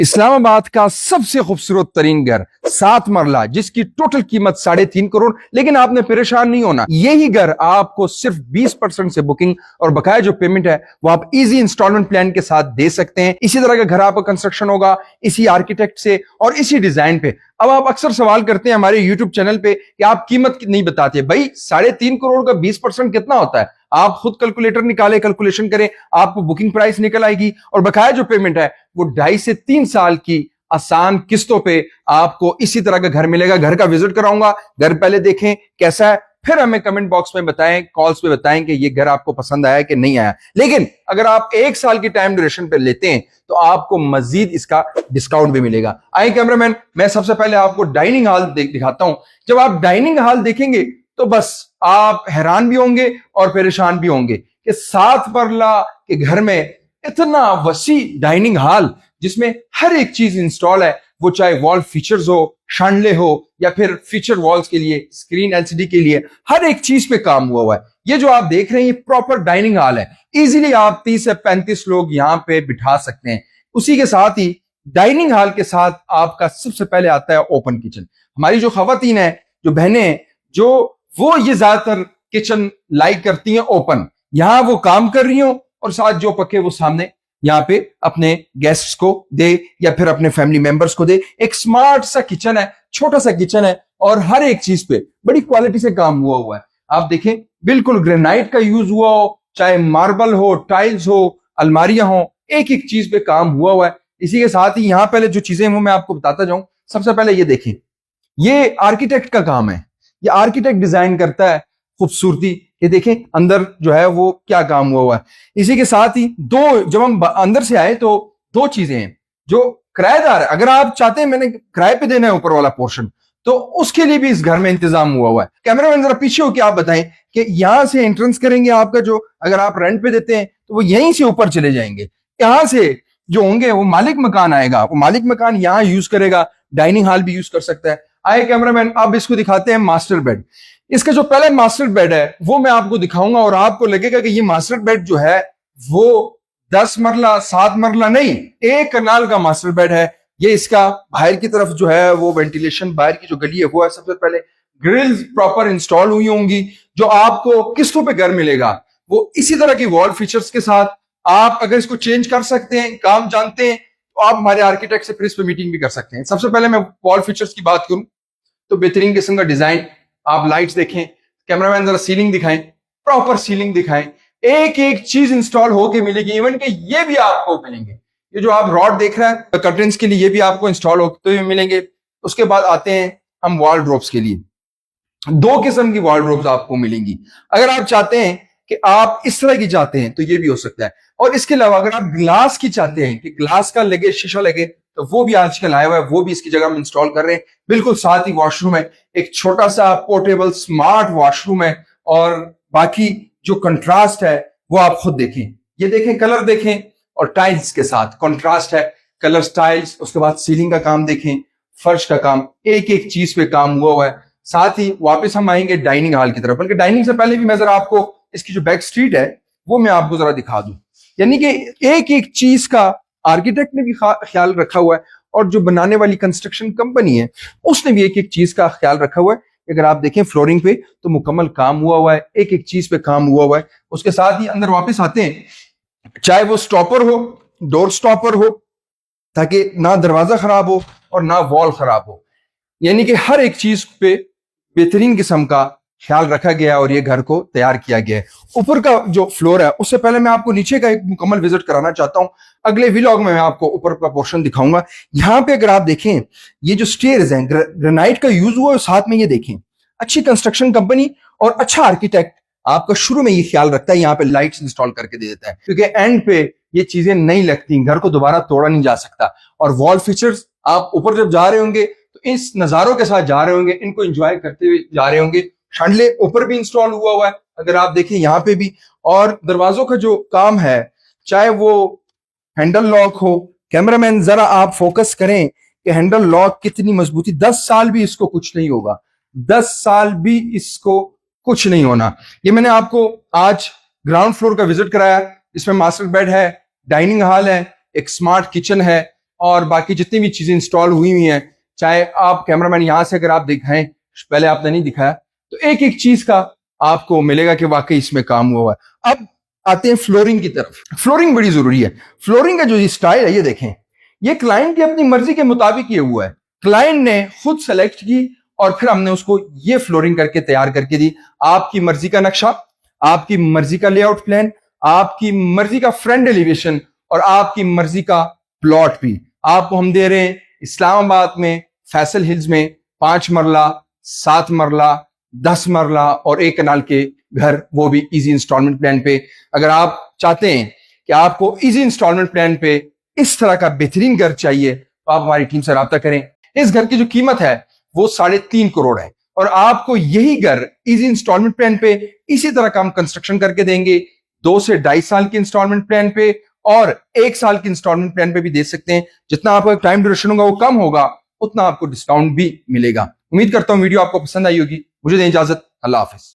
इस्लामाबाद का सबसे खूबसूरत तरीन घर 7 मरला जिसकी टोटल कीमत 3.5 करोड़। लेकिन आपने परेशान नहीं होना, यही घर आपको सिर्फ 20% से बुकिंग और बकाया जो पेमेंट है वो आप इजी इंस्टॉलमेंट प्लान के साथ दे सकते हैं। इसी तरह का घर आपका कंस्ट्रक्शन होगा इसी आर्किटेक्ट से और इसी डिजाइन पे। अब आप अक्सर सवाल करते हैं हमारे यूट्यूब चैनल पे कि आप कीमत नहीं बताते। भाई 3.5 करोड़ का 20% कितना होता है? आप खुद कैलकुलेटर निकाले, कैलकुलेशन करें, आपको बुकिंग प्राइस निकल आएगी। और बकाया जो पेमेंट है वो 2.5 से 3 साल की आसान किस्तों पे आपको इसी तरह का घर मिलेगा। घर का विजिट कराऊंगा, घर पहले देखें कैसा है, फिर हमें कमेंट बॉक्स में बताएं, कॉल्स पे बताएं कि ये घर आपको पसंद आया कि नहीं आया। लेकिन अगर आप 1 साल की टाइम ड्यूरेशन पे लेते हैं तो आपको मजीद इसका डिस्काउंट भी मिलेगा। आए कैमरामैन, मैं सबसे पहले आपको डाइनिंग हॉल दिखाता हूं। जब आप डाइनिंग हॉल देखेंगे तो बस आप हैरान भी होंगे और परेशान भी होंगे कि 7 मरला के घर में इतना वसी डाइनिंग हॉल जिसमें हर एक चीज इंस्टॉल है, वो चाहे वॉल फीचर्स हो, शांडले हो या फिर फीचर वॉल्स के लिए स्क्रीन एलसीडी के लिए, हर एक चीज पे काम हुआ है। ये जो आप देख रहे हैं ये प्रॉपर डाइनिंग हॉल है। इजीली आप 30 से 35 लोग यहाँ पे बिठा सकते हैं। उसी के साथ ही डाइनिंग हॉल के साथ आपका सबसे पहले आता है ओपन किचन। हमारी जो खवातीन है, जो बहनें हैं, जो वो ये ज्यादातर किचन लाइक करती हैं ओपन। यहां वो काम कर रही हो और साथ जो पके वो सामने यहाँ पे अपने गेस्ट्स को दे या फिर अपने फैमिली मेंबर्स को दे। एक स्मार्ट सा किचन है, छोटा सा किचन है और हर एक चीज पे बड़ी क्वालिटी से काम हुआ है। आप देखें, बिल्कुल ग्रेनाइट का यूज हुआ हो, चाहे मार्बल हो, टाइल्स हो, अलमारियां हो, एक एक चीज पे काम हुआ है। इसी के साथ ही यहाँ पहले जो चीजें वो मैं आपको बताता जाऊं। सबसे पहले ये देखें, ये आर्किटेक्ट का काम है, ये आर्किटेक्ट डिजाइन करता है खूबसूरती। ये देखें अंदर जो है वो क्या काम हुआ है। इसी के साथ ही जब हम अंदर से आए तो 2 चीजें हैं जो किराएदार है। अगर आप चाहते हैं मैंने किराए पे देना है ऊपर वाला पोर्शन, तो उसके लिए भी इस घर में इंतजाम हुआ है। कैमरामैन जरा पीछे होकर आप बताएं कि यहां से एंट्रेंस करेंगे आपका, जो अगर आप रेंट पे देते हैं तो वो यहीं से ऊपर चले जाएंगे। यहां से जो होंगे वो मालिक मकान आएगा, वो मालिक मकान यहां यूज करेगा, डाइनिंग हॉल भी यूज कर सकता है। आए कैमरामैन, अब इसको दिखाते हैं मास्टर बेड। इसका जो पहले मास्टर बेड है वो मैं आपको दिखाऊंगा और आपको लगेगा कि ये मास्टर बेड जो है वो 10 मरला 7 मरला नहीं, 1 कनाल का मास्टर बेड है। ये इसका बाहर की तरफ जो है वो वेंटिलेशन, बाहर की जो गली है वो है। सबसे पहले ग्रिल्स प्रॉपर इंस्टॉल हुई होंगी। जो आपको किस्तों पे घर मिलेगा वो इसी तरह की वॉल फीचर्स के साथ। आप अगर इसको चेंज कर सकते हैं, काम जानते हैं, तो आप हमारे आर्किटेक्ट से फिर इस पे मीटिंग भी कर सकते हैं। सबसे पहले मैं वॉल फीचर्स की बात करूं तो बेहतरीन किस्म का डिजाइन। आप लाइट्स देखें, कैमरामैन जरा सीलिंग दिखाएं, प्रॉपर सीलिंग दिखाएं। एक एक चीज इंस्टॉल होके मिलेगी, इवन के ये भी आपको मिलेंगे। ये जो आप रॉड देख रहे हैं कर्टन्स के लिए, ये भी आपको इंस्टॉल होते हुए मिलेंगे। उसके बाद आते हैं हम वॉल ड्रॉप्स के लिए। 2 किस्म की वॉल ड्रॉप्स आपको मिलेंगी। अगर आप चाहते हैं कि आप इस तरह की चाहते हैं तो ये भी हो सकता है। और इसके अलावा अगर आप ग्लास की चाहते हैं कि ग्लास का लगे, शीशा लगे, तो वो भी आजकल आया हुआ है, वो भी इसकी जगह हम इंस्टॉल कर रहे हैं। बिल्कुल साथ ही वॉशरूम है, एक छोटा सा पोर्टेबल स्मार्ट वॉशरूम है। और बाकी जो कंट्रास्ट है वो आप खुद देखें, ये देखें, कलर देखें और टाइल्स के साथ कंट्रास्ट है, कलर टाइल्स। उसके बाद सीलिंग का काम देखें, फर्श का काम, एक एक चीज पे काम हुआ है। साथ ही वापस हम आएंगे डाइनिंग हॉल की तरफ, बल्कि डाइनिंग से पहले भी मैं जरा आपको इसकी जो बैक स्ट्रीट है वो मैं आपको जरा दिखा दूं। यानी कि एक एक चीज का आर्किटेक्ट ने भी ख्याल रखा हुआ है और जो बनाने वाली कंस्ट्रक्शन कंपनी है उसने भी एक एक चीज का ख्याल रखा हुआ है। अगर आप देखें फ्लोरिंग पे तो मुकम्मल काम हुआ है, एक एक चीज पे काम हुआ है। उसके साथ ही अंदर वापस आते हैं, चाहे वो स्टॉपर हो, डोर स्टॉपर हो, ताकि ना दरवाजा खराब हो और ना वॉल खराब हो। यानी कि हर एक चीज पे बेहतरीन किस्म का ख्याल रखा गया और ये घर को तैयार किया गया है। ऊपर का जो फ्लोर है उससे पहले मैं आपको नीचे का एक मुकम्मल विजिट कराना चाहता हूं। अगले व्लॉग में मैं आपको ऊपर का पोर्शन दिखाऊंगा। यहाँ पे अगर आप देखें, ये जो स्टेयर्स हैं ग्रेनाइट का यूज हुआ है। साथ में ये देखें, अच्छी कंस्ट्रक्शन कंपनी और अच्छा आर्किटेक्ट आपका शुरू में ये ख्याल रखता है, यहाँ पे लाइट्स इंस्टॉल करके दे देता है, क्योंकि एंड पे ये चीजें नहीं लगती, घर को दोबारा तोड़ा नहीं जा सकता। और वॉल फीचर्स आप ऊपर जब जा रहे होंगे तो इस नजारों के साथ जा रहे होंगे, इनको एंजॉय करते हुए जा रहे होंगे। शांडले ऊपर भी इंस्टॉल हुआ है, अगर आप देखें यहाँ पे भी। और दरवाजों का जो काम है, चाहे वो हैंडल लॉक हो, कैमरामैन जरा आप फोकस करें कि हैंडल लॉक कितनी मजबूती, 10 साल भी इसको कुछ नहीं होगा, 10 साल भी इसको कुछ नहीं होना। ये मैंने आपको आज ग्राउंड फ्लोर का विजिट कराया, इसमें मास्टर बेड है, डाइनिंग हॉल है, एक स्मार्ट किचन है और बाकी जितनी भी चीजें इंस्टॉल हुई हुई हैं, चाहे आप कैमरामैन यहां से अगर आप दिखाएं, पहले आपने नहीं दिखाया, तो एक एक चीज का आपको मिलेगा कि वाकई इसमें काम हुआ है। अब आते हैं फ्लोरिंग की तरफ। फ्लोरिंग बड़ी जरूरी है। फ्लोरिंग का जो स्टाइल है ये देखें, ये क्लाइंट की अपनी मर्जी के मुताबिक ये हुआ है। क्लाइंट ने खुद सेलेक्ट की और फिर हमने उसको ये फ्लोरिंग करके तैयार करके दी। आपकी मर्जी का नक्शा, आपकी मर्जी का लेआउट प्लान, आपकी मर्जी का फ्रंट एलिवेशन और आपकी मर्जी का प्लॉट भी आपको हम दे रहे हैं। इस्लामाबाद में फैसल हिल्स में 5 मरला, 7 मरला, 10 मरला और 1 कनाल के घर, वो भी इजी इंस्टॉलमेंट प्लान पे। अगर आप चाहते हैं कि आपको इजी इंस्टॉलमेंट प्लान पे इस तरह का बेहतरीन घर चाहिए तो आप हमारी टीम से राब्ता करें। इस घर की जो कीमत है वो 3.5 करोड़ है और आपको यही घर इजी इंस्टॉलमेंट प्लान पे इसी तरह का हम कंस्ट्रक्शन करके देंगे। 2 से 2.5 साल की इंस्टॉलमेंट प्लान पे और 1 साल की इंस्टॉलमेंट प्लान पे भी दे सकते हैं। जितना आपका टाइम ड्यूरेशन होगा वो कम होगा, उतना आपको डिस्काउंट भी मिलेगा। उम्मीद करता हूं वीडियो आपको पसंद आई होगी। मुझे दें इजाजत। अल्लाह हाफिज।